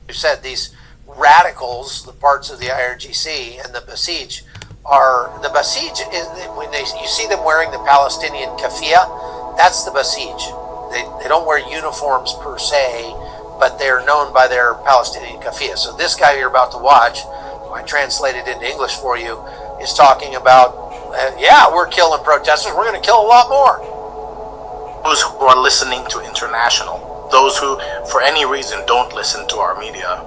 you said, these radicals, the parts of the IRGC and the Basij, when you see them wearing the Palestinian keffiyeh, that's the Basij. They don't wear uniforms per se, but they're known by their Palestinian keffiyeh. So this guy you're about to watch, I translated into English for you, is talking about, yeah, we're killing protesters, we're going to kill a lot more. Those who are listening to International, those who, for any reason, don't listen to our media.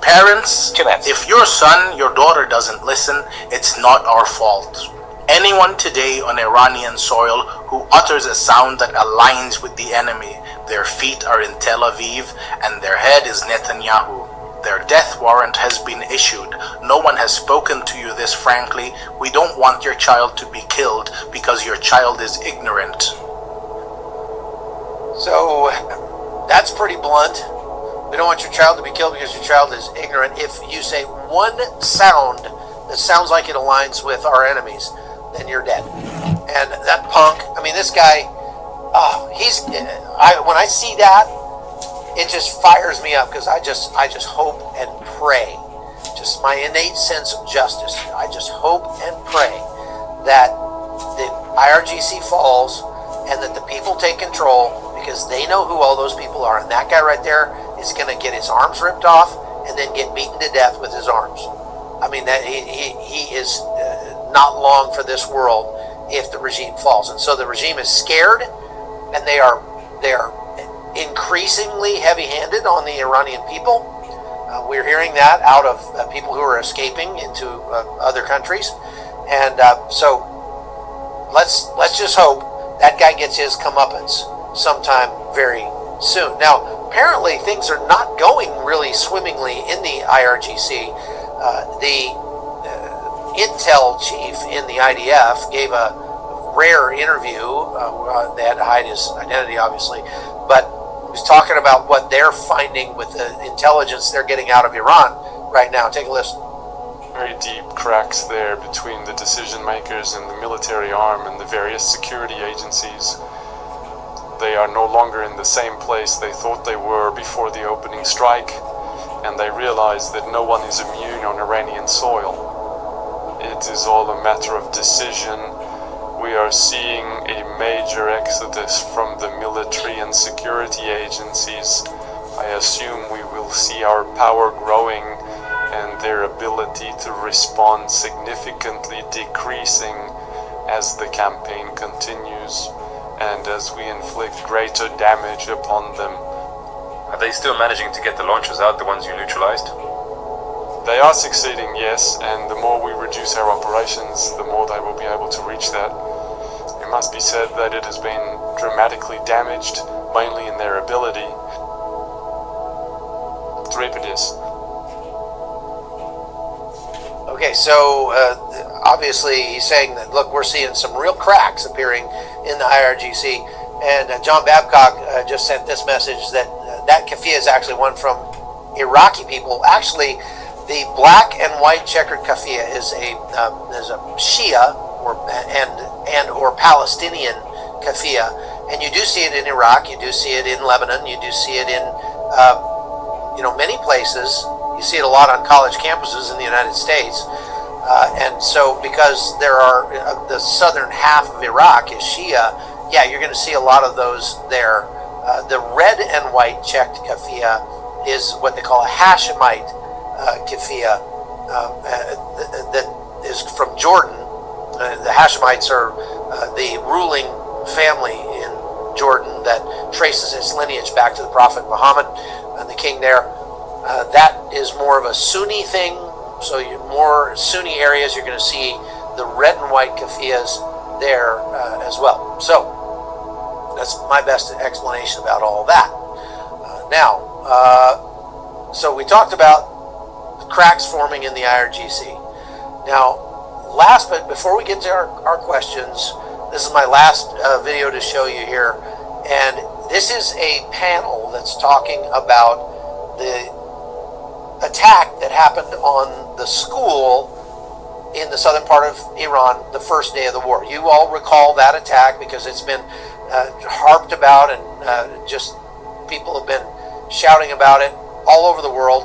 Parents, if your son, your daughter doesn't listen, it's not our fault. Anyone today on Iranian soil who utters a sound that aligns with the enemy, their feet are in Tel Aviv and their head is Netanyahu. Their death warrant has been issued. No one has spoken to you this frankly. We don't want your child to be killed because your child is ignorant. So that's pretty blunt. We don't want your child to be killed because your child is ignorant. If you say one sound that sounds like it aligns with our enemies, then you're dead. And that punk, I mean, this guy, when I see that, it just fires me up, because I just hope and pray, just my innate sense of justice. I just hope and pray that the IRGC falls and that the people take control, because they know who all those people are. And that guy right there is going to get his arms ripped off and then get beaten to death with his arms. I mean, that he is not long for this world if the regime falls. And so the regime is scared, and they are increasingly heavy-handed on the Iranian people. We're hearing that out of people who are escaping into other countries. And so let's just hope that guy gets his comeuppance sometime very soon. Now, apparently things are not going really swimmingly in the IRGC. The intel chief in the IDF gave a rare interview. They had to hide his identity, obviously, but he was talking about what they're finding with the intelligence they're getting out of Iran right now. Take a listen. Very deep cracks there between the decision makers and the military arm and the various security agencies. They are no longer in the same place they thought they were before the opening strike, and they realize that no one is immune on Iranian soil. It is all a matter of decision. We are seeing a major exodus from the military and security agencies. I assume we will see our power growing and their ability to respond significantly decreasing as the campaign continues and as we inflict greater damage upon them. Are they still managing to get the launchers out, the ones you neutralized? They are succeeding, yes, and the more we reduce our operations, the more they will be able to reach that. It must be said that it has been dramatically damaged, mainly in their ability to reproduce. Okay, so obviously he's saying that, look, we're seeing some real cracks appearing in the IRGC, and John Babcock just sent this message that that keffiyeh is actually one from Iraqi people. Actually, the black and white checkered keffiyeh is a Shia or Palestinian keffiyeh, and you do see it in Iraq, you do see it in Lebanon, you do see it in many places. You see it a lot on college campuses in the United States, and so because there are the southern half of Iraq is Shia, yeah, you're going to see a lot of those there. The red and white checked keffiyeh is what they call a Hashemite keffiyeh that is from Jordan. The Hashemites are the ruling family in Jordan that traces its lineage back to the Prophet Muhammad and the king there. That is more of a Sunni thing, so more Sunni areas, you're going to see the red and white keffiyehs there as well. So that's my best explanation about all that. So we talked about cracks forming in the IRGC. Now, but before we get to our questions, this is my last video to show you here, and this is a panel that's talking about the attack that happened on the school in the southern part of Iran the first day of the war. You all recall that attack because it's been harped about, and just people have been shouting about it all over the world,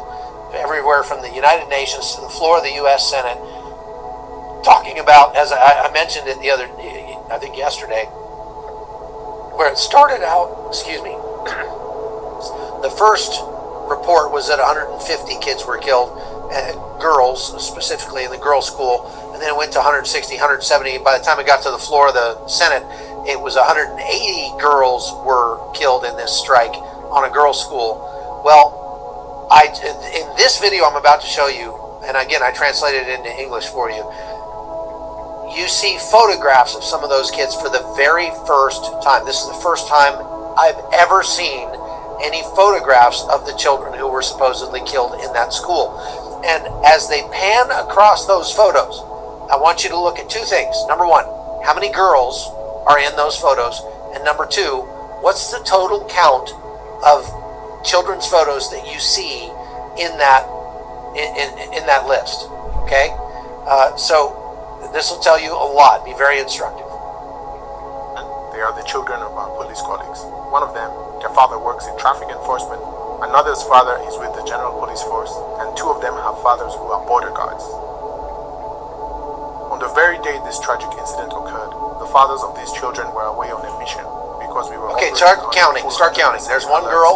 everywhere from the United Nations to the floor of the U.S. Senate, talking about, as I mentioned it the other, I think yesterday, where it started out, excuse me, the first report was that 150 kids were killed, girls specifically in the girls' school, and then it went to 160, 170. By the time it got to the floor of the Senate, it was 180 girls were killed in this strike on a girls' school. Well, in this video I'm about to show you, and again I translated it into English for you, you see photographs of some of those kids for the very first time. This is the first time I've ever seen any photographs of the children who were supposedly killed in that school. And as they pan across those photos, I want you to look at two things. Number one, how many girls are in those photos? And number two, what's the total count of children's photos that you see in that list? Okay, so this will tell you a lot. Be very instructive. They are the children of our police colleagues. One of them, their father works in traffic enforcement. Another's father is with the General Police Force, and two of them have fathers who are border guards. On the very day this tragic incident occurred, the fathers of these children were away on a mission because we were start counting. There's one girl.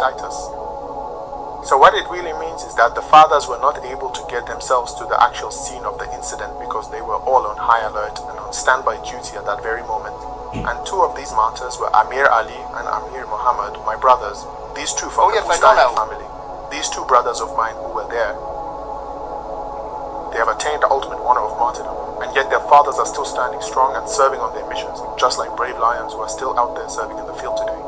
So what it really means is that the fathers were not able to get themselves to the actual scene of the incident because they were all on high alert and on standby duty at that very moment. And two of these martyrs were Amir Ali and Amir Muhammad, my brothers. These two from the Mustafa family. These two brothers of mine who were there. They have attained the ultimate honor of martyrdom, and yet their fathers are still standing strong and serving on their missions, just like brave lions who are still out there serving in the field today.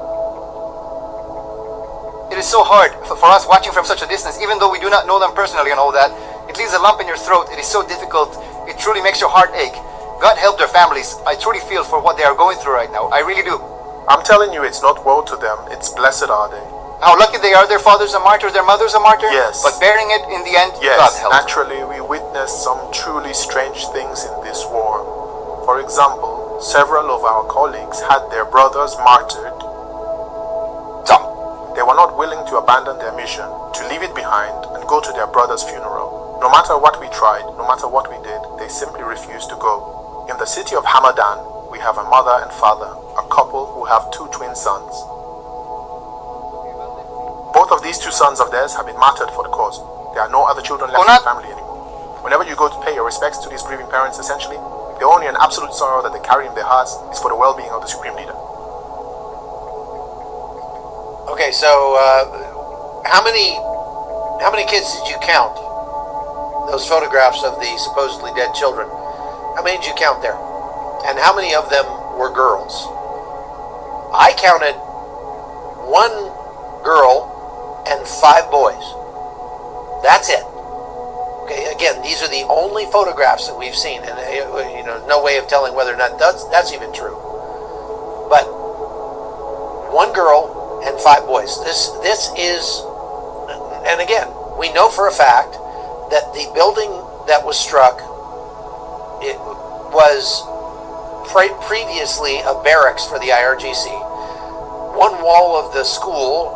It is so hard for us watching from such a distance, even though we do not know them personally and all that. It leaves a lump in your throat. It is so difficult. It truly makes your heart ache. God help their families. I truly feel for what they are going through right now. I really do. I'm telling you, it's not woe to them, it's blessed are they. How lucky they are, their father's a martyr, their mother's a martyr. Yes. But bearing it in the end, yes, God help. Naturally, we witness some truly strange things in this war. For example, several of our colleagues had their brothers martyred. They were not willing to abandon their mission, to leave it behind and go to their brother's funeral. No matter what we tried, no matter what we did, they simply refused to go. In the city of Hamadan, we have a mother and father, a couple who have two twin sons. Both of these two sons of theirs have been martyred for the cause. There are no other children left in the family anymore. Whenever you go to pay your respects to these grieving parents, essentially, the only and absolute sorrow that they carry in their hearts is for the well-being of the Supreme Leader. Okay, so how many kids did you count? Those photographs of the supposedly dead children. How many did you count there? And how many of them were girls? I counted 1 girl and 5 boys. That's it. Okay, again, these are the only photographs that we've seen, and no way of telling whether or not that's even true. But 1 girl and 5 boys. This is, and again, we know for a fact that the building that was struck, it was previously a barracks for the IRGC. One wall of the school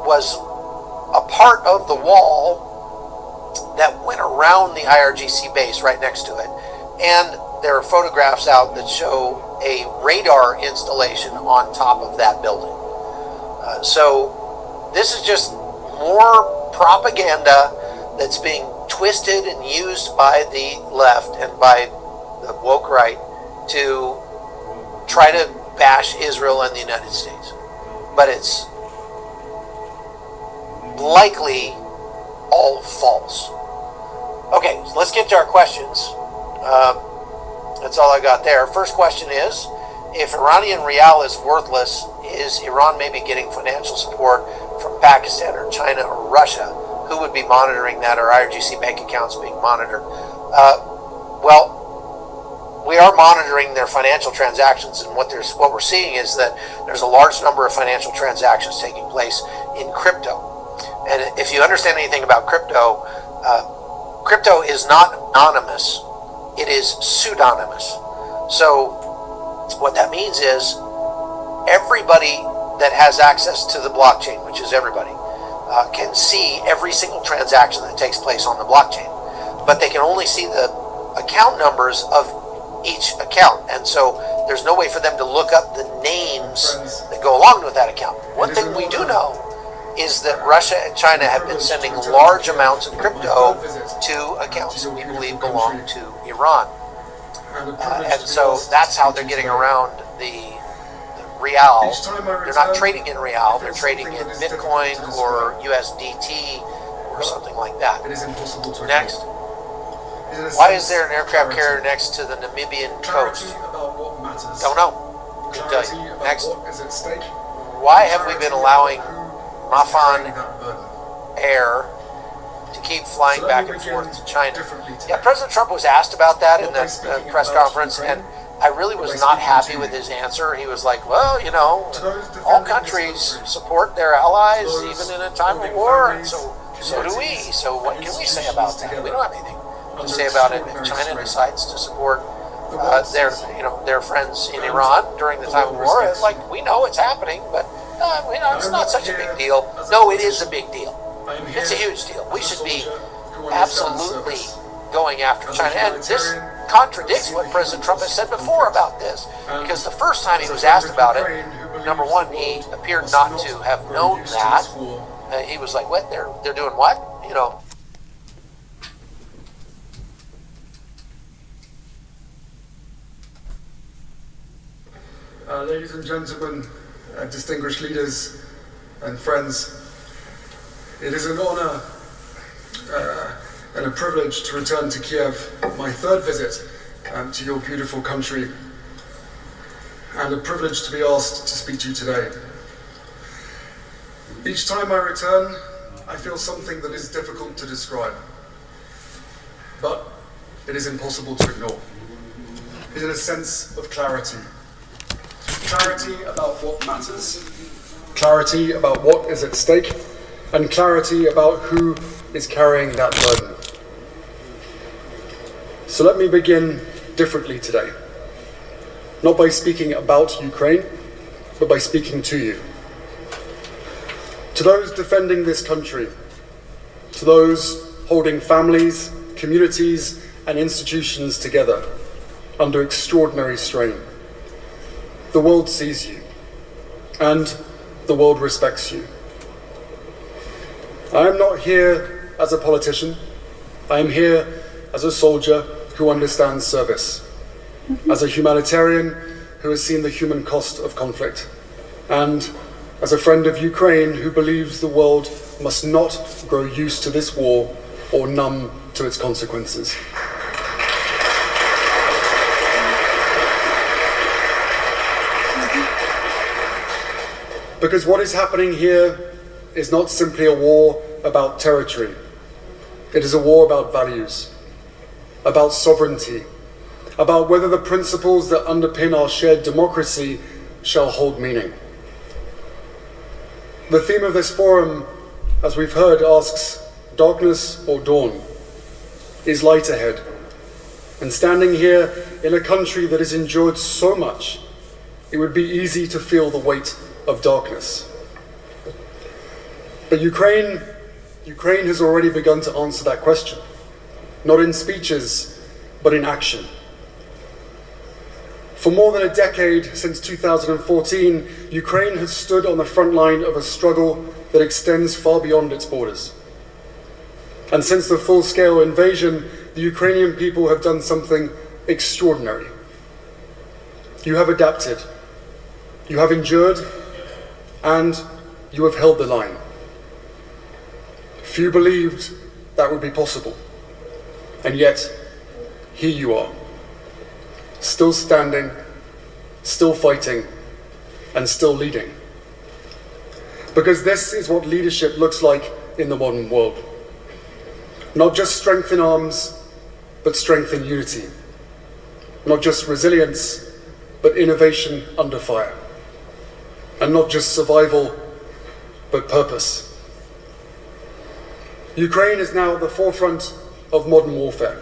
was a part of the wall that went around the IRGC base right next to it, and there are photographs out that show a radar installation on top of that building. So this is just more propaganda that's being twisted and used by the left and by the woke right to try to bash Israel and the United States. But it's likely all false. Okay, so let's get to our questions. That's all I got there. First question is, if Iranian rial is worthless, is Iran maybe getting financial support from Pakistan or China or Russia? Who would be monitoring that? Or IRGC bank accounts being monitored? Well, we are monitoring their financial transactions, and what we're seeing is that there's a large number of financial transactions taking place in crypto. And if you understand anything about crypto, crypto is not anonymous, it is pseudonymous. So what that means is everybody that has access to the blockchain, which is everybody, can see every single transaction that takes place on the blockchain, but they can only see the account numbers of each account, and so there's no way for them to look up the names that go along with that account. One thing we do know is that Russia and China have been sending large amounts of crypto to accounts that we believe belong to Iran. And so that's how they're getting around the real. They're not trading in real, they're trading in Bitcoin or USDT or something like that. Next. Why is there an aircraft carrier next to the Namibian coast? Don't know. Couldn't tell you. Next. Why have we been allowing Mafan Air to keep flying back and forth to China? Yeah, President Trump was asked about that in the press conference, and I really was not happy with his answer. He was like, well, you know, all countries support their allies even in a time of war, and so do we. So what can we say about that? We don't have anything to say about it. If China decides to support their friends in Iran during the time of war, it's like, we know it's happening, but it's not such a big deal. No, it is a big deal. It's a huge deal. We should be absolutely going after China, and this contradicts what President Trump has said before about this, because the first time he was asked about it, number one, he appeared not to have known that. He was like, what, they're doing what? You know. Ladies and gentlemen, distinguished leaders and friends, it is an honor and a privilege to return to Kiev, my third visit to your beautiful country, and a privilege to be asked to speak to you today. Each time I return, I feel something that is difficult to describe, but it is impossible to ignore. It is a sense of clarity. Clarity about what matters, clarity about what is at stake, and clarity about who is carrying that burden. So let me begin differently today. Not by speaking about Ukraine, but by speaking to you. To those defending this country, to those holding families, communities, and institutions together under extraordinary strain. The world sees you, and the world respects you. I am not here as a politician. I am here as a soldier who understands service, as a humanitarian who has seen the human cost of conflict, and as a friend of Ukraine who believes the world must not grow used to this war or numb to its consequences. Because what is happening here is not simply a war about territory. It is a war about values, about sovereignty, about whether the principles that underpin our shared democracy shall hold meaning. The theme of this forum, as we've heard, asks darkness or dawn? Is light ahead? And standing here in a country that has endured so much, it would be easy to feel the weight of darkness. But Ukraine has already begun to answer that question, not in speeches, but in action. For more than a decade, since 2014, Ukraine has stood on the front line of a struggle that extends far beyond its borders. And since the full-scale invasion, the Ukrainian people have done something extraordinary. You have adapted, you have endured, and you have held the line. Few believed that would be possible, and yet here you are, still standing, still fighting, and still leading. Because this is what leadership looks like in the modern world. Not just strength in arms, but strength in unity. Not just resilience, but innovation under fire. And not just survival, but purpose. Ukraine is now at the forefront of modern warfare,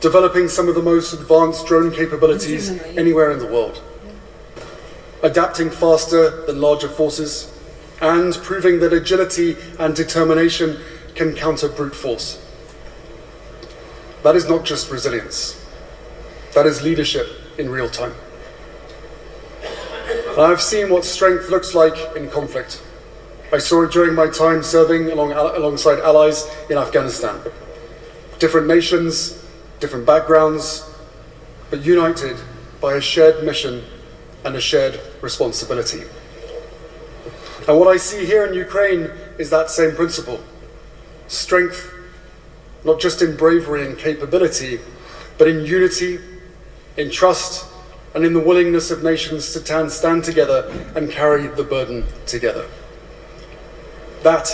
developing some of the most advanced drone capabilities anywhere in the world, adapting faster than larger forces, and proving that agility and determination can counter brute force. That is not just resilience. That is leadership in real time. And I've seen what strength looks like in conflict. I saw it during my time serving alongside allies in Afghanistan. Different nations, different backgrounds, but united by a shared mission and a shared responsibility. And what I see here in Ukraine is that same principle. Strength, not just in bravery and capability, but in unity, in trust, and in the willingness of nations to stand together and carry the burden together. That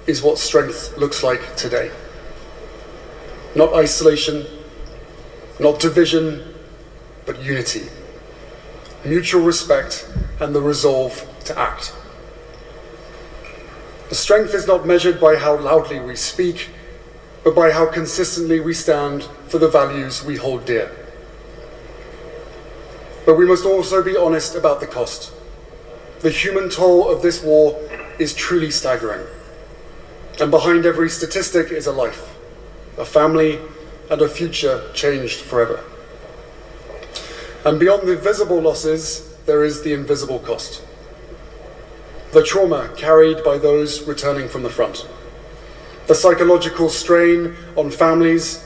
is what strength looks like today. Not isolation, not division, but unity. Mutual respect and the resolve to act. The strength is not measured by how loudly we speak, but by how consistently we stand for the values we hold dear. But we must also be honest about the cost. The human toll of this war is truly staggering. And behind every statistic is a life, a family, and a future changed forever. And beyond the visible losses, there is the invisible cost. The trauma carried by those returning from the front. The psychological strain on families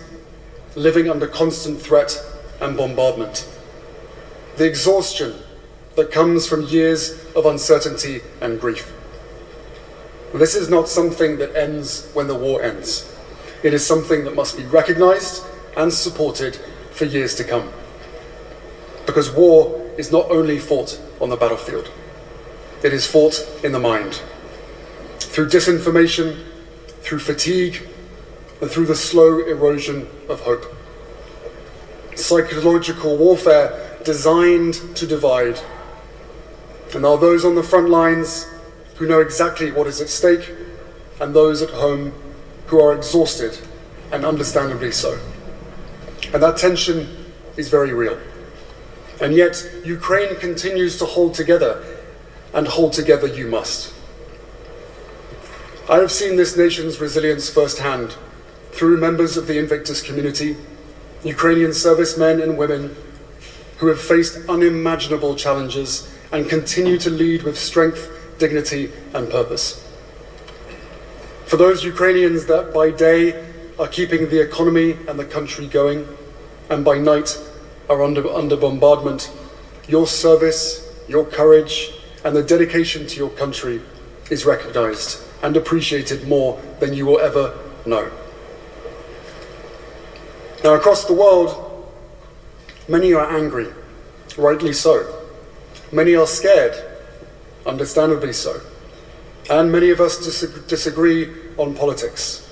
living under constant threat and bombardment. The exhaustion that comes from years of uncertainty and grief. This is not something that ends when the war ends. It is something that must be recognized and supported for years to come. Because war is not only fought on the battlefield, it is fought in the mind. Through disinformation, through fatigue, and through the slow erosion of hope. Psychological warfare designed to divide. And there are those on the front lines who know exactly what is at stake, and those at home who are exhausted, and understandably so. And that tension is very real. And yet, Ukraine continues to hold together, and hold together you must. I have seen this nation's resilience firsthand through members of the Invictus community, Ukrainian servicemen and women who have faced unimaginable challenges and continue to lead with strength, dignity, and purpose. For those Ukrainians that by day are keeping the economy and the country going, and by night are under bombardment, your service, your courage, and the dedication to your country is recognized and appreciated more than you will ever know. Now, across the world, many are angry, rightly so. Many are scared, understandably so. And many of us disagree on politics.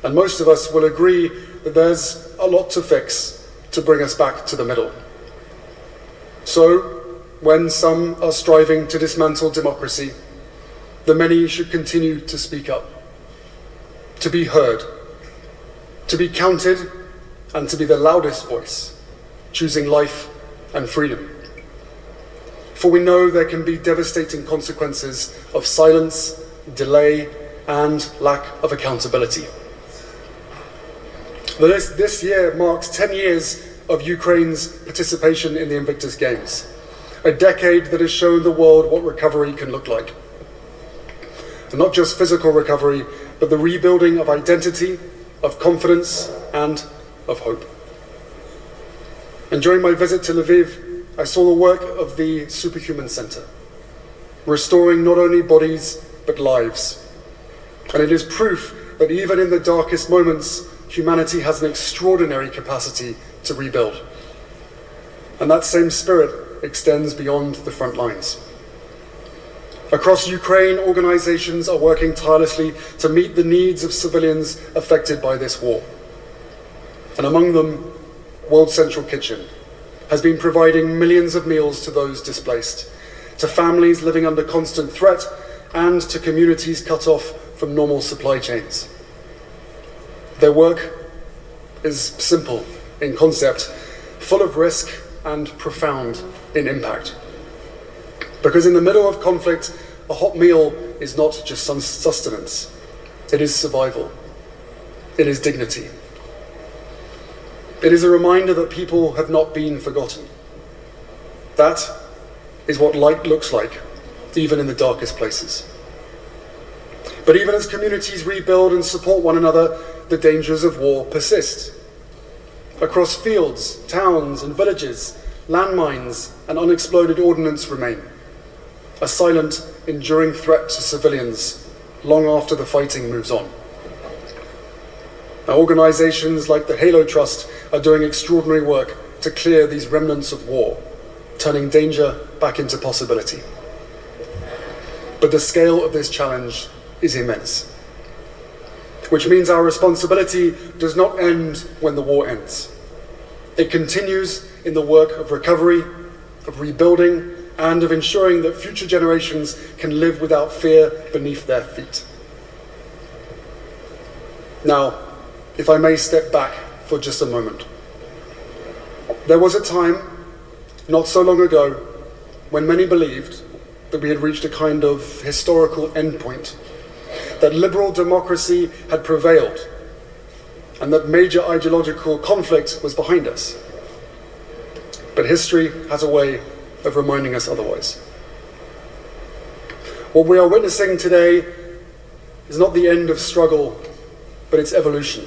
And most of us will agree that there's a lot to fix to bring us back to the middle. So, when some are striving to dismantle democracy, the many should continue to speak up, to be heard, to be counted, and to be the loudest voice, choosing life and freedom. For we know there can be devastating consequences of silence, delay, and lack of accountability. This year marks 10 years of Ukraine's participation in the Invictus Games, a decade that has shown the world what recovery can look like. And not just physical recovery, but the rebuilding of identity, of confidence, and of hope. And during my visit to Lviv, I saw the work of the Superhuman Center, restoring not only bodies, but lives. And it is proof that even in the darkest moments, humanity has an extraordinary capacity to rebuild. And that same spirit extends beyond the front lines. Across Ukraine, organizations are working tirelessly to meet the needs of civilians affected by this war. And among them, World Central Kitchen has been providing millions of meals to those displaced, to families living under constant threat, and to communities cut off from normal supply chains. Their work is simple in concept, full of risk, and profound in impact. Because in the middle of conflict, a hot meal is not just sustenance. It is survival. It is dignity. It is a reminder that people have not been forgotten. That is what light looks like, even in the darkest places. But even as communities rebuild and support one another, the dangers of war persist. Across fields, towns and villages, landmines and unexploded ordnance remain, a silent, enduring threat to civilians long after the fighting moves on. Now, organizations like the Halo Trust are doing extraordinary work to clear these remnants of war, turning danger back into possibility. But the scale of this challenge is immense, which means our responsibility does not end when the war ends. It continues in the work of recovery, of rebuilding, and of ensuring that future generations can live without fear beneath their feet. Now, if I may step back for just a moment. There was a time, not so long ago, when many believed that we had reached a kind of historical endpoint, that liberal democracy had prevailed, and that major ideological conflict was behind us. But history has a way of reminding us otherwise. What we are witnessing today is not the end of struggle, but its evolution.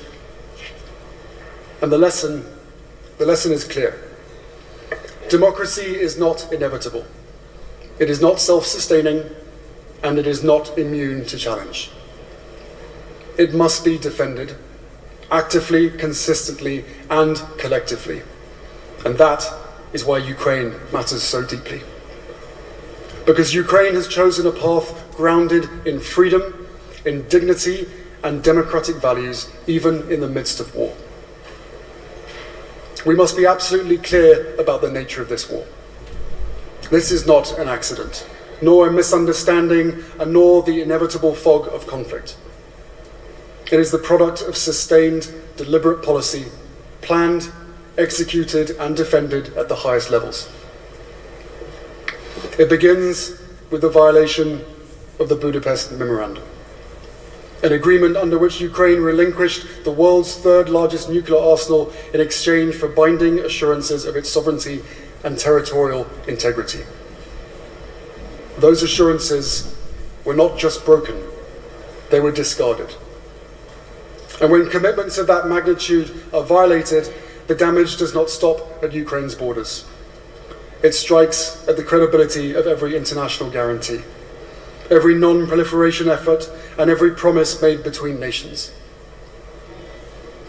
And the lesson is clear. Democracy is not inevitable. It is not self-sustaining, and it is not immune to challenge. It must be defended, actively, consistently, and collectively. And that is why Ukraine matters so deeply. Because Ukraine has chosen a path grounded in freedom, in dignity, and democratic values, even in the midst of war. We must be absolutely clear about the nature of this war. This is not an accident, nor a misunderstanding, and nor the inevitable fog of conflict. It is the product of sustained, deliberate policy, planned, executed, and defended at the highest levels. It begins with the violation of the Budapest Memorandum, an agreement under which Ukraine relinquished the world's third largest nuclear arsenal in exchange for binding assurances of its sovereignty and territorial integrity. Those assurances were not just broken, they were discarded. And when commitments of that magnitude are violated, the damage does not stop at Ukraine's borders. It strikes at the credibility of every international guarantee, every non-proliferation effort, and every promise made between nations.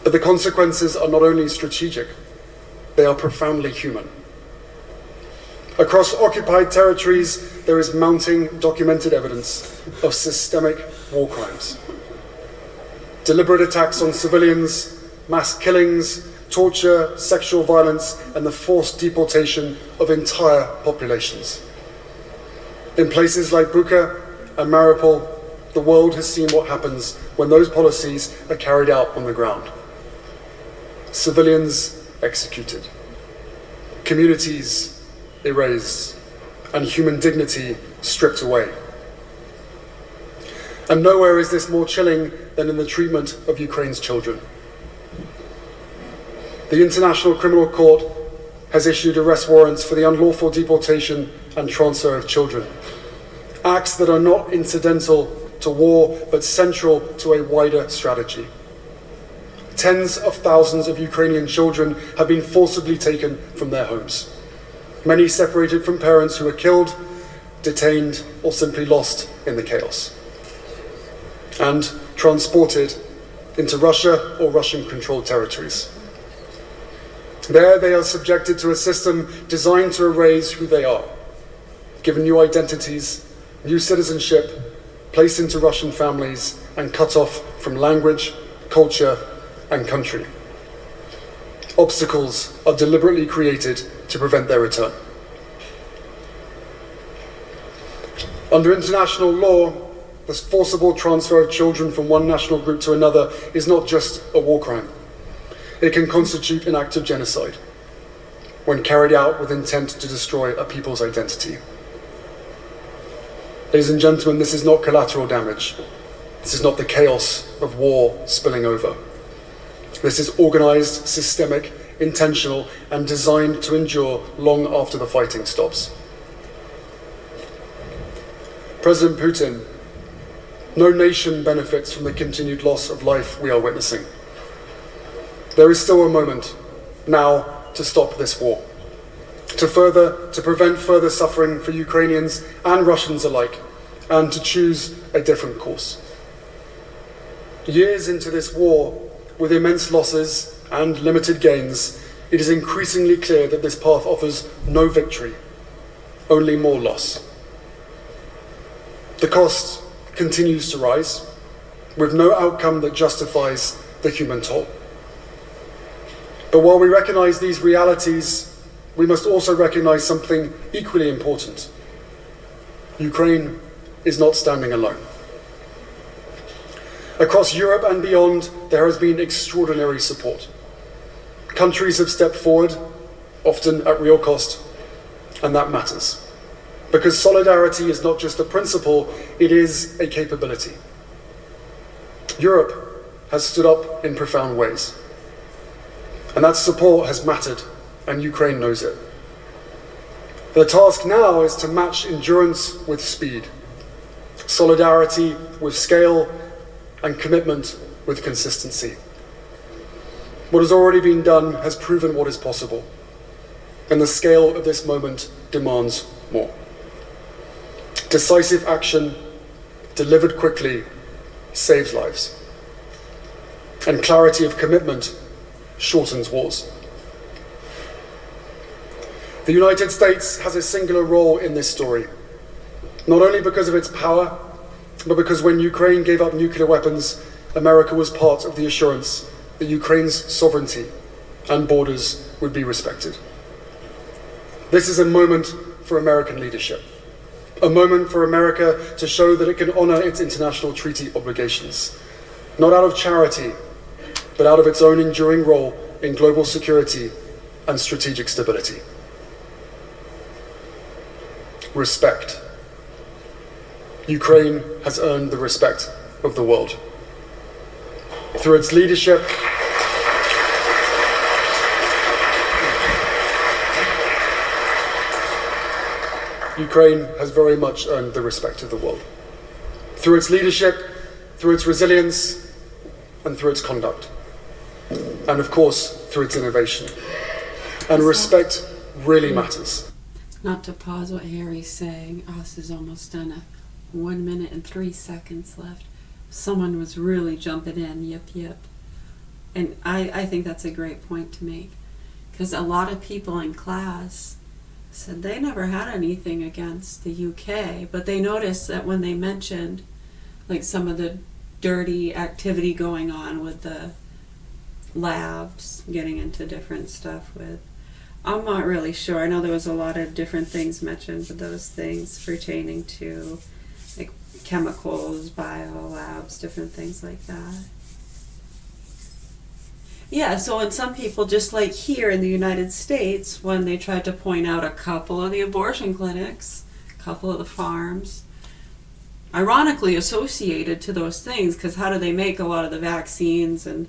But the consequences are not only strategic, they are profoundly human. Across occupied territories, there is mounting documented evidence of systemic war crimes. Deliberate attacks on civilians, mass killings, torture, sexual violence, and the forced deportation of entire populations. In places like Bucha and Mariupol, the world has seen what happens when those policies are carried out on the ground. Civilians executed, communities erased, and human dignity stripped away. And nowhere is this more chilling than in the treatment of Ukraine's children. The International Criminal Court has issued arrest warrants for the unlawful deportation and transfer of children, acts that are not incidental to war but central to a wider strategy. Tens of thousands of Ukrainian children have been forcibly taken from their homes, many separated from parents who were killed, detained, or simply lost in the chaos, and transported into Russia or Russian-controlled territories. There they are subjected to a system designed to erase who they are, given new identities, new citizenship, placed into Russian families, and cut off from language, culture, and country. Obstacles are deliberately created to prevent their return. Under international law, this forcible transfer of children from one national group to another is not just a war crime. It can constitute an act of genocide when carried out with intent to destroy a people's identity. Ladies and gentlemen, this is not collateral damage. This is not the chaos of war spilling over. This is organized, systemic, intentional, and designed to endure long after the fighting stops. President Putin, no nation benefits from the continued loss of life we are witnessing. There is still a moment now to stop this war, to prevent further suffering for Ukrainians and Russians alike, and to choose a different course. Years into this war, with immense losses and limited gains, it is increasingly clear that this path offers no victory, only more loss. The cost continues to rise, with no outcome that justifies the human toll. But while we recognize these realities, we must also recognize something equally important. Ukraine is not standing alone. Across Europe and beyond, there has been extraordinary support. Countries have stepped forward, often at real cost, and that matters. Because solidarity is not just a principle, it is a capability. Europe has stood up in profound ways. And that support has mattered, and Ukraine knows it. The task now is to match endurance with speed, solidarity with scale, and commitment with consistency. What has already been done has proven what is possible, and the scale of this moment demands more. Decisive action, delivered quickly, saves lives. And clarity of commitment shortens wars. The United States has a singular role in this story, not only because of its power, but because when Ukraine gave up nuclear weapons, America was part of the assurance that Ukraine's sovereignty and borders would be respected. This is a moment for American leadership, a moment for America to show that it can honor its international treaty obligations, not out of charity, but out of its own enduring role in global security and strategic stability. Respect. Ukraine has earned the respect of the world. Through its leadership, Ukraine has very much earned the respect of the world. Through its leadership, through its resilience, and through its conduct. And of course, through its innovation. And respect really matters. Not to pause what Harry's saying, us is almost done at 1 minute and 3 seconds left. Someone was really jumping in, yip. And I think that's a great point to make. Because a lot of people in class said they never had anything against the UK, but they noticed that when they mentioned like some of the dirty activity going on with the labs, getting into different stuff with, I'm not really sure. I know there was a lot of different things mentioned, but those things pertaining to like chemicals, biolabs, different things like that. Yeah, so and some people, just like here in the United States, when they tried to point out a couple of the abortion clinics, a couple of the farms, ironically associated to those things, because how do they make a lot of the vaccines and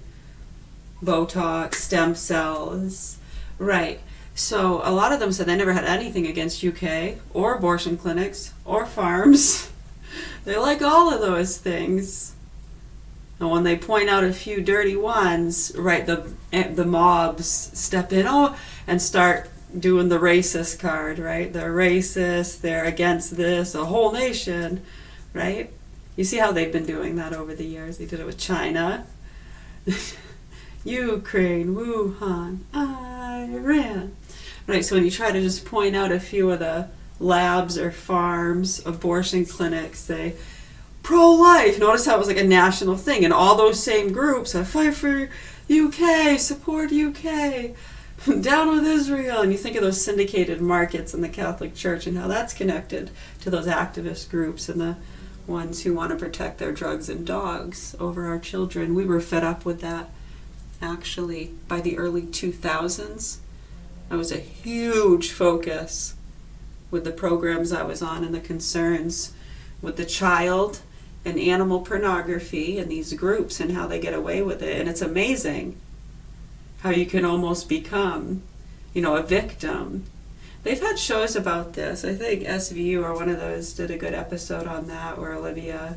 Botox, stem cells, right? So a lot of them said they never had anything against UK or abortion clinics or farms. They like all of those things. And when they point out a few dirty ones, right, the mobs step in and start doing the racist card, right? They're racist, they're against this, a whole nation, right? You see how they've been doing that over the years. They did it with China, Ukraine, Wuhan, Iran. Right, so when you try to just point out a few of the labs or farms, abortion clinics, they pro-life. Notice how it was like a national thing, and all those same groups have fight for UK, support UK, down with Israel. And you think of those syndicated markets in the Catholic Church and how that's connected to those activist groups and the ones who want to protect their drugs and dogs over our children. We were fed up with that. Actually, by the early 2000s, that was a huge focus with the programs I was on and the concerns with the child and animal pornography and these groups and how they get away with it. And it's amazing how you can almost become, a victim. They've had shows about this. I think SVU or one of those did a good episode on that, where Olivia,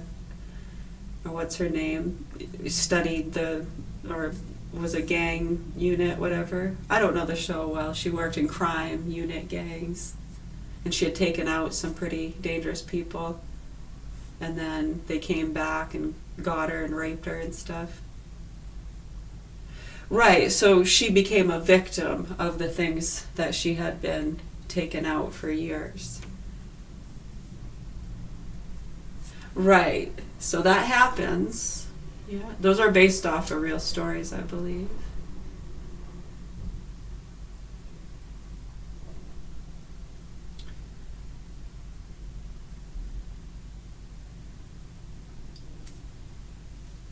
or what's her name, studied or was a gang unit, whatever. I don't know the show well. She worked in crime unit gangs, and she had taken out some pretty dangerous people, and then they came back and got her and raped her and stuff. Right, so she became a victim of the things that she had been taken out for years. Right, so that happens. Yeah, those are based off of real stories, I believe.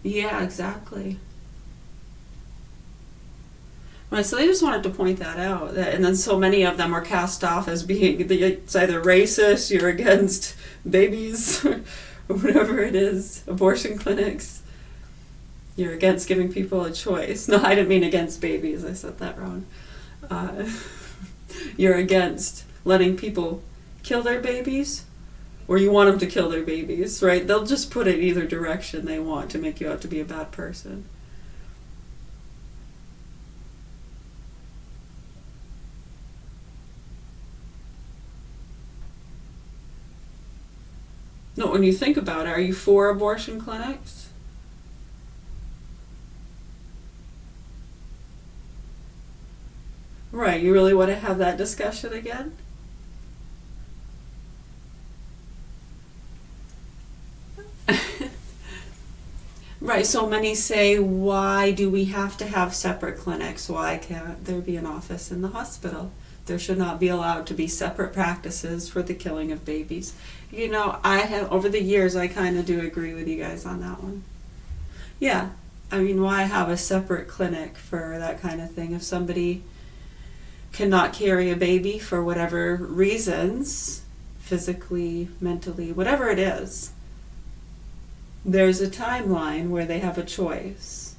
Yeah, exactly. Right, so they just wanted to point that out. And then so many of them are cast off as being it's either racist, you're against babies, or whatever it is, abortion clinics. You're against giving people a choice. No, I didn't mean against babies. I said that wrong. You're against letting people kill their babies, or you want them to kill their babies, right? They'll just put it either direction they want to make you out to be a bad person. No, when you think about it, are you for abortion clinics? Right, you really want to have that discussion again? Right, so many say, why do we have to have separate clinics? Why can't there be an office in the hospital? There should not be allowed to be separate practices for the killing of babies. Over the years, I kind of do agree with you guys on that one. Yeah, I mean, why have a separate clinic for that kind of thing? If somebody cannot carry a baby for whatever reasons, physically, mentally, whatever it is, there's a timeline where they have a choice.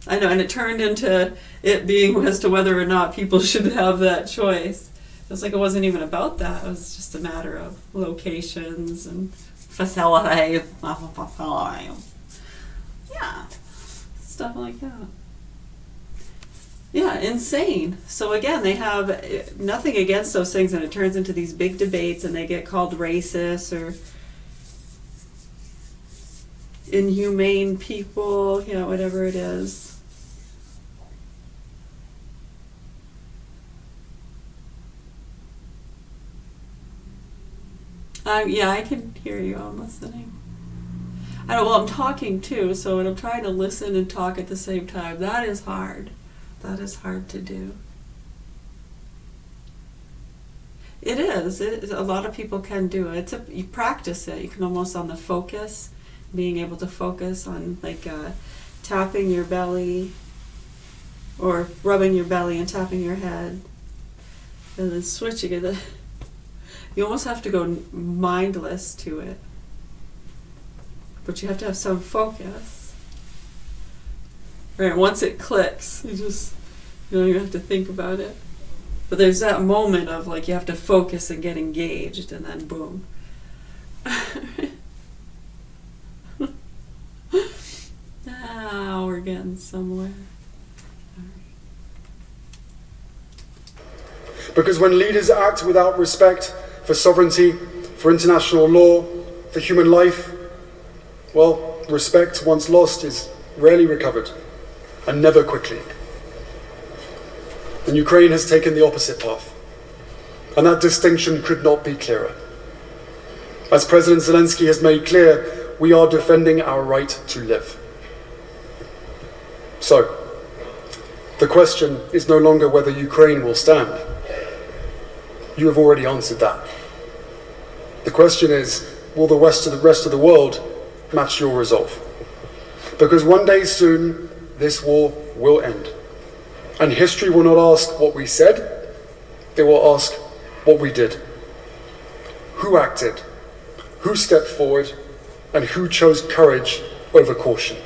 I know, and it turned into it being as to whether or not people should have that choice. It was like it wasn't even about that. It was just a matter of locations and facilities. Yeah, stuff like that. Yeah, insane. So again, they have nothing against those things, and it turns into these big debates, and they get called racist or inhumane people, whatever it is. Yeah, I can hear you. I'm listening. I'm talking too, so when I'm trying to listen and talk at the same time, that is hard. That is hard to do. It is. A lot of people can do it. You practice it. You can almost on the focus, being able to focus on tapping your belly, or rubbing your belly and tapping your head, and then switching it. You almost have to go mindless to it, but you have to have some focus. Right, once it clicks, you have to think about it. But there's that moment of you have to focus and get engaged, and then boom. Now we're getting somewhere. Because when leaders act without respect for sovereignty, for international law, for human life, well, respect once lost is rarely recovered, and never quickly. And Ukraine has taken the opposite path, and that distinction could not be clearer. As President Zelensky has made clear, we are defending our right to live. So, the question is no longer whether Ukraine will stand. You have already answered that. The question is, will the rest of the world match your resolve? Because one day soon, this war will end. And history will not ask what we said, it will ask what we did. who acted, who stepped forward, and who chose courage over caution.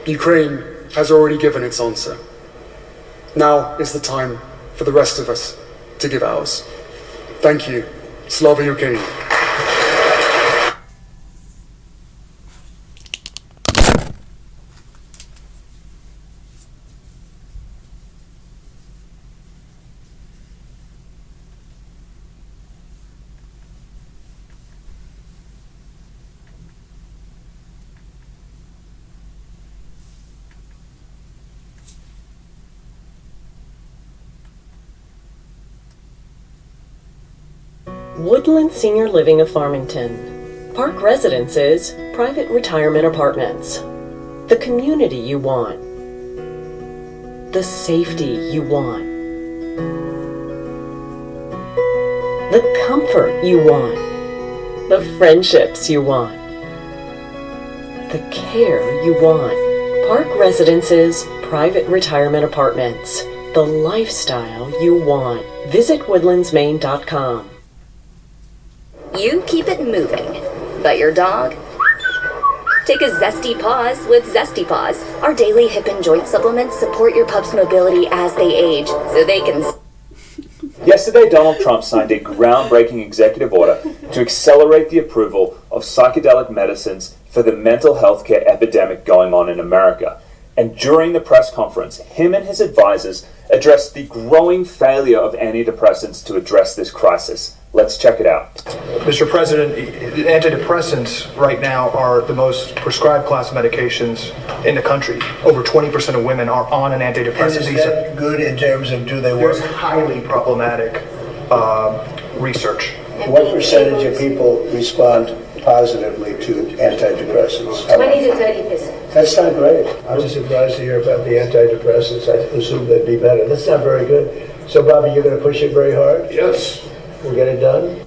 Ukraine has already given its answer. Now is the time for the rest of us to give ours. Thank you. Slava Ukraini. Woodland Senior Living of Farmington. Park Residences, private retirement apartments. The community you want. The safety you want. The comfort you want. The friendships you want. The care you want. Park Residences, private retirement apartments. The lifestyle you want. Visit woodlandsmaine.com. You keep it moving, but your dog? Take a Zesty Paws with Zesty Paws. Our daily hip and joint supplements support your pup's mobility as they age, so they can... Yesterday, Donald Trump signed a groundbreaking executive order to accelerate the approval of psychedelic medicines for the mental health care epidemic going on in America. And during the press conference, him and his advisors addressed the growing failure of antidepressants to address this crisis. Let's check it out. Mr. President, antidepressants right now are the most prescribed class of medications in the country. Over 20% of women are on an antidepressant. And is that good in terms of do they work? There's highly problematic research. What percentage of people respond positively to antidepressants? 20 to 30%. That's not great. I was surprised to hear about the antidepressants. I assumed they'd be better. That's not very good. So, Bobby, you're going to push it very hard? Yes. We'll get it done.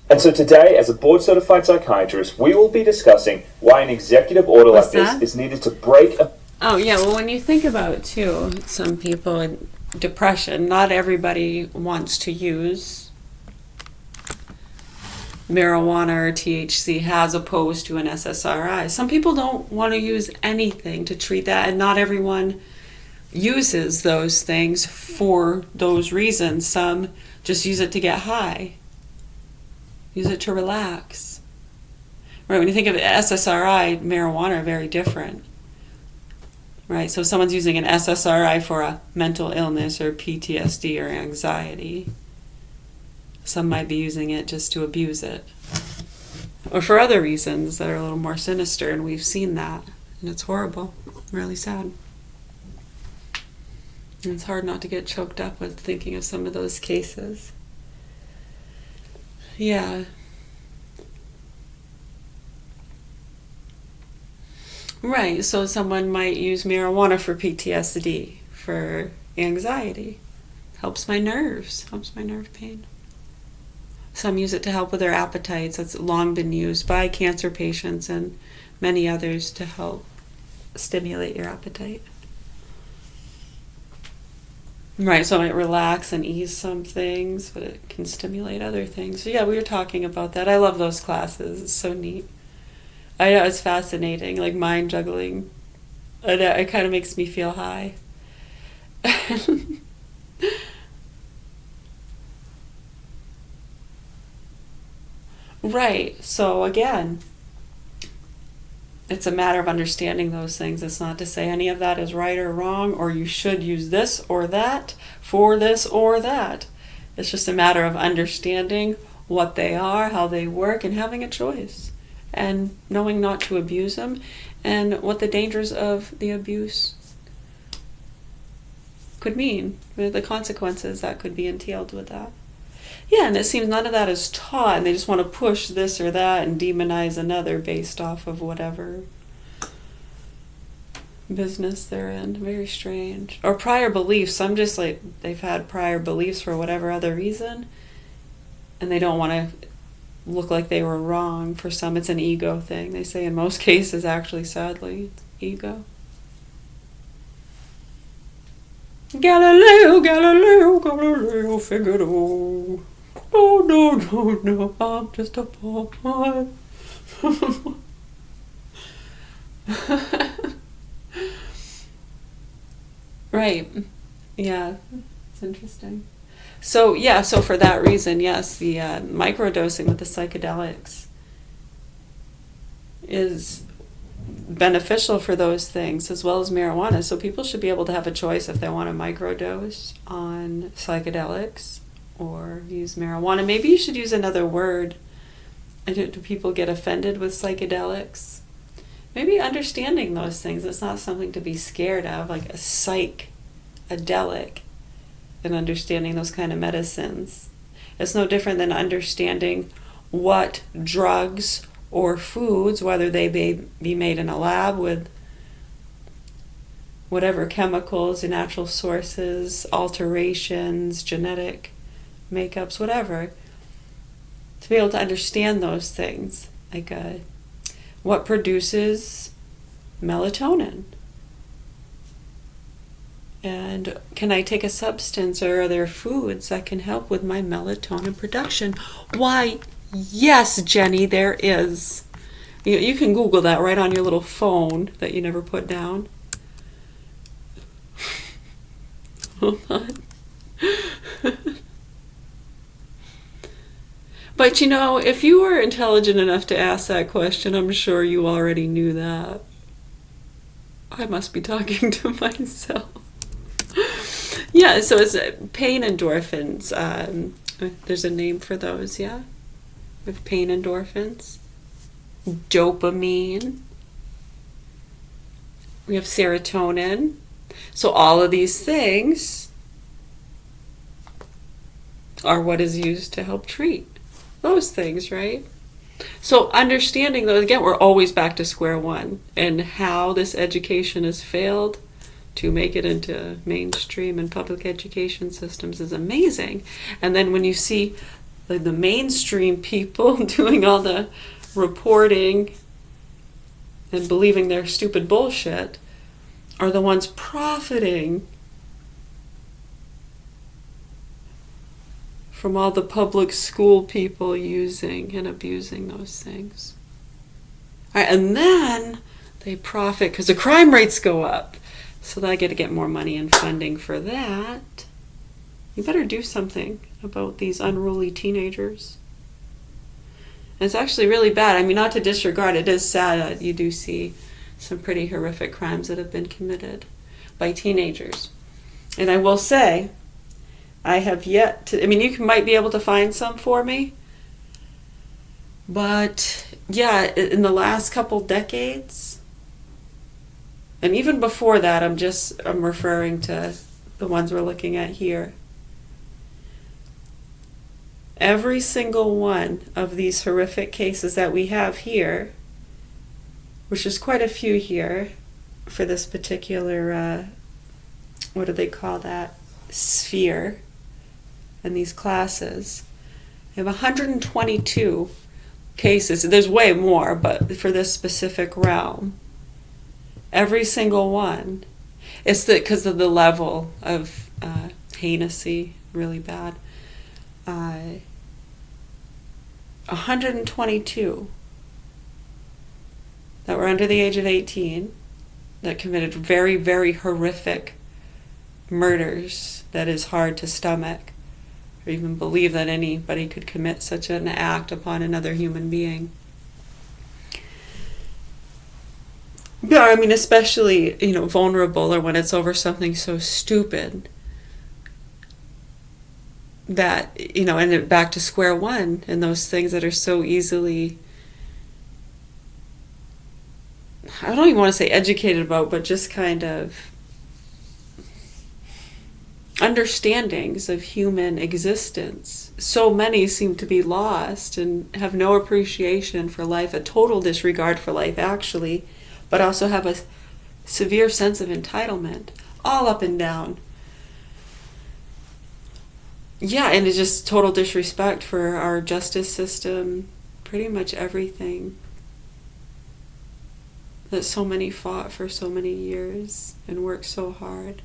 And so today, as a board-certified psychiatrist, we will be discussing why an executive order like this is needed to break a... Oh, yeah, well, when you think about it, too, some people in depression, not everybody wants to use marijuana or THC as opposed to an SSRI. Some people don't want to use anything to treat that, and not everyone uses those things for those reasons. Some just use it to get high. Use it to relax. Right, when you think of SSRI, marijuana are very different. Right, so if someone's using an SSRI for a mental illness or PTSD or anxiety, some might be using it just to abuse it. Or for other reasons that are a little more sinister, and we've seen that. And it's horrible, really sad. And it's hard not to get choked up with thinking of some of those cases. Yeah. Right, so someone might use marijuana for PTSD, for anxiety. Helps my nerves, helps my nerve pain. Some use it to help with their appetites. That's long been used by cancer patients and many others to help stimulate your appetite. Right, so it might relax and ease some things, but it can stimulate other things. So yeah, we were talking about that. I love those classes. It's so neat. I know, it's fascinating, like mind juggling. It kind of makes me feel high. Right, so again, it's a matter of understanding those things. It's not to say any of that is right or wrong, or you should use this or that for this or that. It's just a matter of understanding what they are, how they work, and having a choice. And knowing not to abuse them, and what the dangers of the abuse could mean, the consequences that could be entailed with that. Yeah, and it seems none of that is taught, and they just want to push this or that and demonize another based off of whatever business they're in. Very strange. Or prior beliefs. Some just like, they've had prior beliefs for whatever other reason, and they don't want to look like they were wrong. For some, it's an ego thing. They say in most cases, actually, sadly, it's ego. Galileo, Galileo, Galileo Figaro. Oh, no, I'm just a pawn. Right. Yeah, it's interesting. So, yeah, so for that reason, yes, the microdosing with the psychedelics is beneficial for those things as well as marijuana. So people should be able to have a choice if they want to microdose on psychedelics or use marijuana. Maybe you should use another word. Do people get offended with psychedelics? Maybe understanding those things. It's not something to be scared of, like a psychedelic, and understanding those kind of medicines. It's no different than understanding what drugs or foods, whether they be made in a lab with whatever chemicals, natural sources, alterations, genetic makeups, whatever, to be able to understand those things, like what produces melatonin. And can I take a substance, or are there foods that can help with my melatonin production? Why, yes, Jenny, there is. You can Google that right on your little phone that you never put down. Hold on. But if you were intelligent enough to ask that question, I'm sure you already knew that. I must be talking to myself. Yeah, so it's pain endorphins. There's a name for those, yeah? With pain endorphins. Dopamine. We have serotonin. So all of these things are what is used to help treat those things, right? So understanding those, again, we're always back to square one, and how this education has failed to make it into mainstream and public education systems is amazing. And then when you see the mainstream people doing all the reporting and believing their stupid bullshit are the ones profiting from all the public school people using and abusing those things. All right, and then they profit because the crime rates go up. So they get to get more money and funding for that. You better do something about these unruly teenagers. And it's actually really bad. I mean, not to disregard, it is sad that you do see some pretty horrific crimes that have been committed by teenagers. And I will say, I have yet to, you might be able to find some for me. But yeah, in the last couple decades, and even before that, I'm referring to the ones we're looking at here. Every single one of these horrific cases that we have here, which is quite a few here for this particular, what do they call that, sphere, and these classes. I have 122 cases. There's way more, but for this specific realm, every single one, it's because of the level of heinousy, really bad. 122 that were under the age of 18 that committed very, very horrific murders that is hard to stomach or even believe that anybody could commit such an act upon another human being. Yeah, especially, vulnerable, or when it's over something so stupid that, and back to square one, and those things that are so easily, I don't even want to say educated about, but just kind of understandings of human existence. So many seem to be lost and have no appreciation for life, a total disregard for life, actually, but also have a severe sense of entitlement, all up and down. Yeah, and it's just total disrespect for our justice system, pretty much everything that so many fought for so many years and worked so hard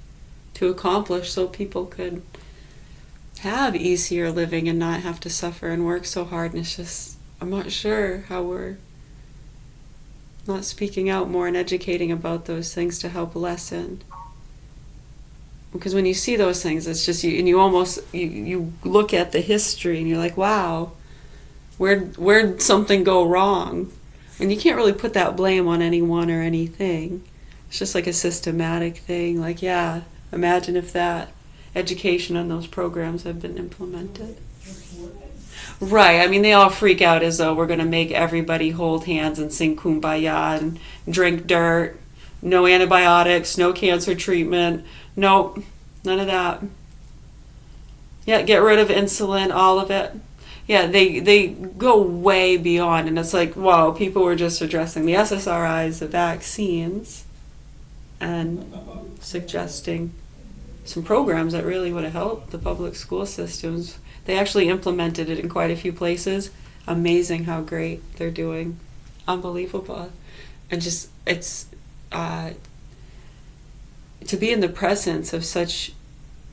to accomplish so people could have easier living and not have to suffer and work so hard. And it's just, I'm not sure how we're not speaking out more and educating about those things to help lessen. Because when you see those things, it's just you, and you almost you look at the history and you're like, wow, where'd something go wrong? And you can't really put that blame on anyone or anything. It's just like a systematic thing. Like, yeah, imagine if that education and those programs have been implemented. Right. I mean, they all freak out as though we're going to make everybody hold hands and sing Kumbaya and drink dirt. No antibiotics, no cancer treatment. Nope, none of that. Yeah, get rid of insulin, all of it. Yeah, they go way beyond, and it's like, whoa, people were just addressing the SSRIs, the vaccines, and suggesting some programs that really would have helped the public school systems. They actually implemented it in quite a few places. Amazing how great they're doing. Unbelievable. And just, it's, to be in the presence of such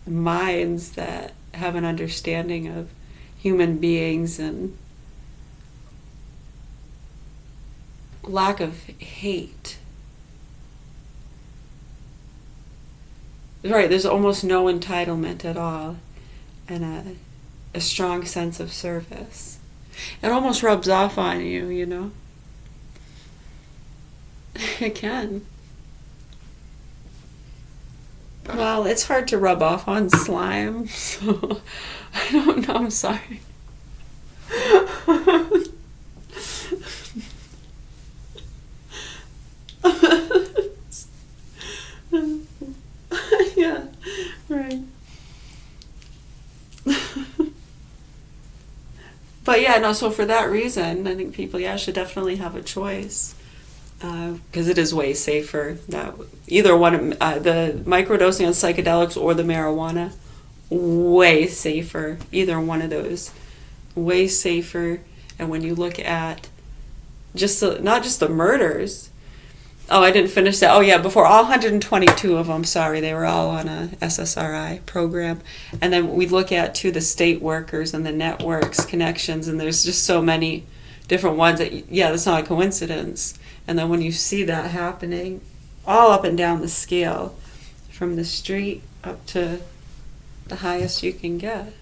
minds that have an understanding of human beings and lack of hate. Right, there's almost no entitlement at all, and a strong sense of service. It almost rubs off on you, you know? It can. Well, it's hard to rub off on slime, so I don't know, I'm sorry. Yeah, right. But yeah, no, so for that reason, I think people, should definitely have a choice. Because it is way safer. That either one, the microdosing on psychedelics or the marijuana, way safer. Either one of those, way safer. And when you look at not just the murders. Oh, I didn't finish that. Oh yeah, before all 122 of them. Sorry, they were all on a SSRI program. And then we look at too the state workers and the networks connections, and there's just so many different ones that that's not a coincidence. And then when you see that happening all up and down the scale, from the street up to the highest you can get.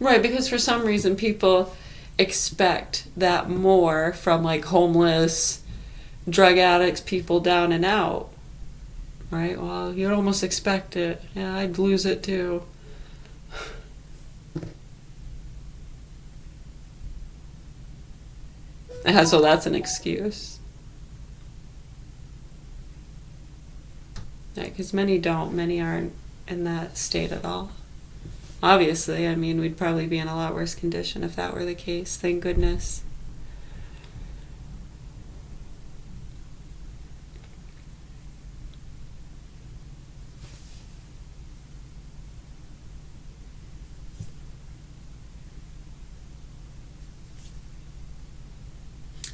Right, because for some reason people expect that more from like homeless, drug addicts, people down and out. Right? Well, you'd almost expect it. Yeah, I'd lose it too. So that's an excuse. Yeah, because many aren't in that state at all. Obviously, I mean, we'd probably be in a lot worse condition if that were the case. Thank goodness.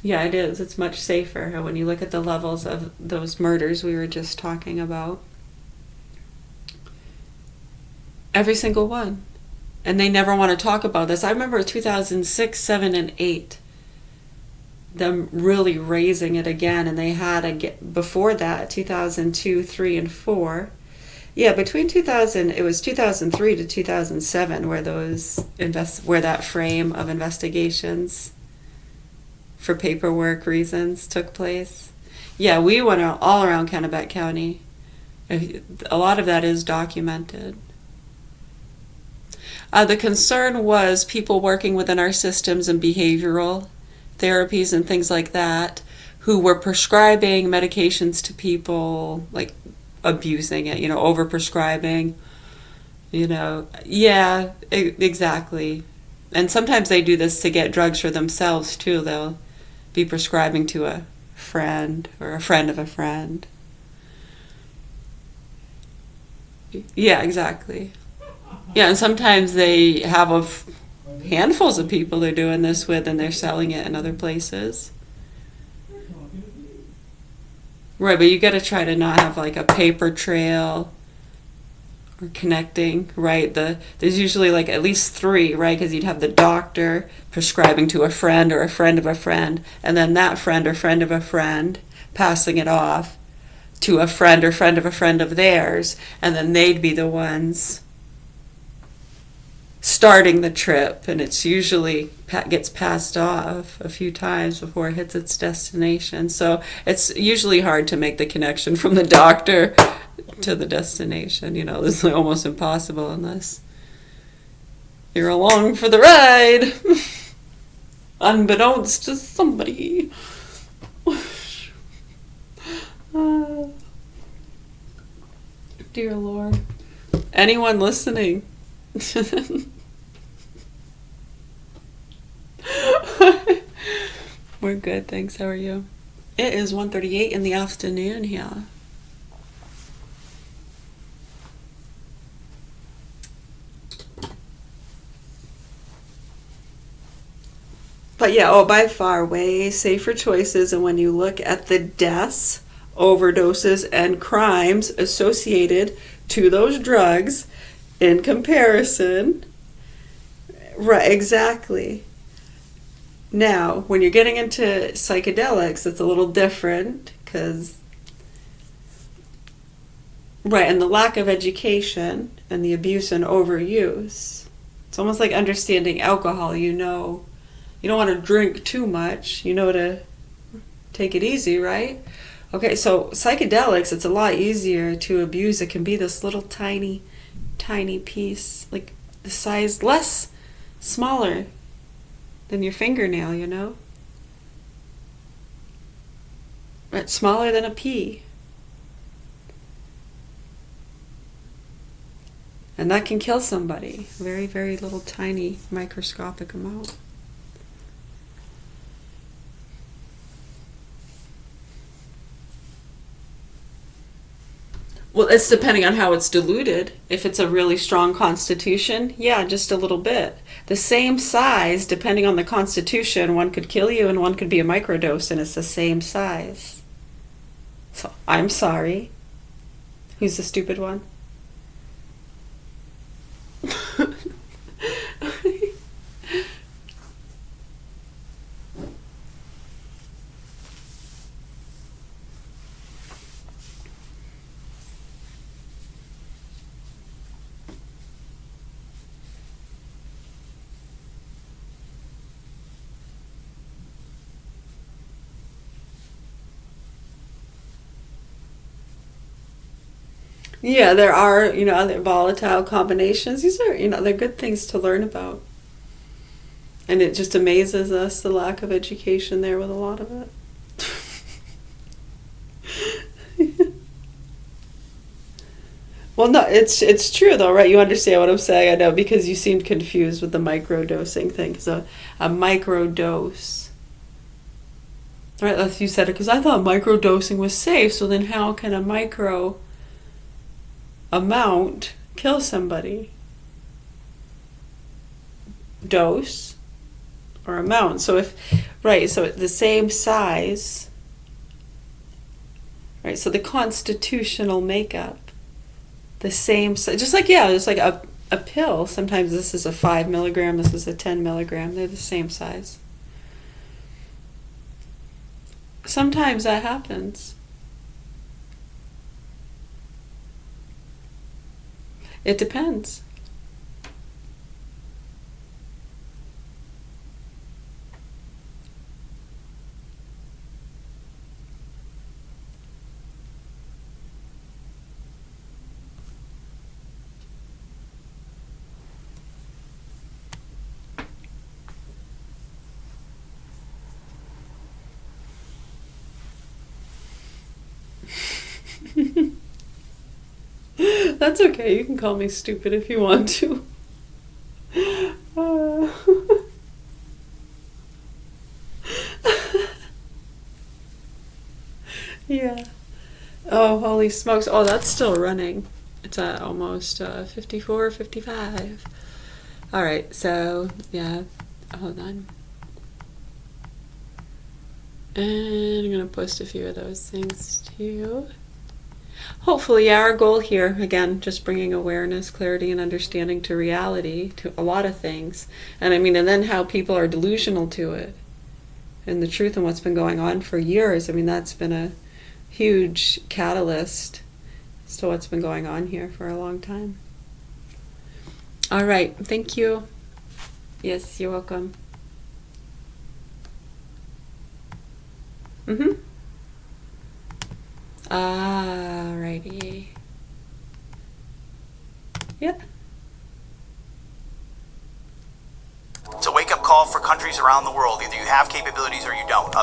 Yeah, it is. It's much safer when you look at the levels of those murders we were just talking about. Every single one. And they never want to talk about this. I remember 2006, 7, and 8. Them really raising it again. And they had, before that, 2002, 3, and 4. Yeah, between 2000, it was 2003 to 2007 where where that frame of investigations for paperwork reasons took place. Yeah, we went all around Kennebec County. A lot of that is documented. The concern was people working within our systems and behavioral therapies and things like that who were prescribing medications to people, like abusing it, over-prescribing, Yeah, exactly. And sometimes they do this to get drugs for themselves too. They'll be prescribing to a friend or a friend of a friend. Yeah, exactly. Yeah, and sometimes they have handfuls of people they're doing this with, and they're selling it in other places. Right, but you got to try to not have like a paper trail or connecting, right? There's usually like at least 3, right? Because you'd have the doctor prescribing to a friend or a friend of a friend, and then that friend or friend of a friend passing it off to a friend or friend of a friend of theirs, and then they'd be the ones starting the trip, and it's usually gets passed off a few times before it hits its destination. So it's usually hard to make the connection from the doctor to the destination. This is almost impossible unless you're along for the ride, unbeknownst to somebody. Dear Lord. Anyone listening? We're good, thanks. How are you? It is 1:38 in the afternoon here. But yeah, by far way safer choices. And when you look at the deaths, overdoses, and crimes associated to those drugs in comparison, right, exactly. Now, when you're getting into psychedelics, it's a little different because, right, and the lack of education and the abuse and overuse. It's almost like understanding alcohol. You don't want to drink too much. You know to take it easy, right? Okay, so psychedelics, it's a lot easier to abuse. It can be this little tiny piece, like the size, smaller than your fingernail, It's smaller than a pea. And that can kill somebody. Very, very little tiny microscopic amount. Well, it's depending on how it's diluted. If it's a really strong constitution, yeah, just a little bit. The same size, depending on the constitution, one could kill you and one could be a microdose, and it's the same size. So, I'm sorry. Who's the stupid one? Yeah, there are, other volatile combinations. These are, they're good things to learn about. And it just amazes us, the lack of education there with a lot of it. Well, no, it's true though, right? You understand what I'm saying, I know, because you seemed confused with the microdosing thing. So a microdose, right? As you said it, because I thought microdosing was safe. So then how can a micro amount kill somebody? Dose or amount. So so the same size, right? So the constitutional makeup, the same size, just like, it's like a pill. Sometimes this is a 5 milligram, this is a 10 milligram. They're the same size. Sometimes that happens. It depends. That's okay. You can call me stupid if you want to. Yeah. Oh, holy smokes. Oh, that's still running. It's almost 54, 55. All right, so yeah, hold on. And I'm going to post a few of those things too. Hopefully, yeah, our goal here, again, just bringing awareness, clarity, and understanding to reality, to a lot of things. And I mean, and then how people are delusional to it. And the truth and what's been going on for years. I mean, that's been a huge catalyst as to what's been going on here for a long time. All right, thank you. Yes, you're welcome. Alrighty. Yep. It's a wake-up call for countries around the world. Either you have capabilities or you don't.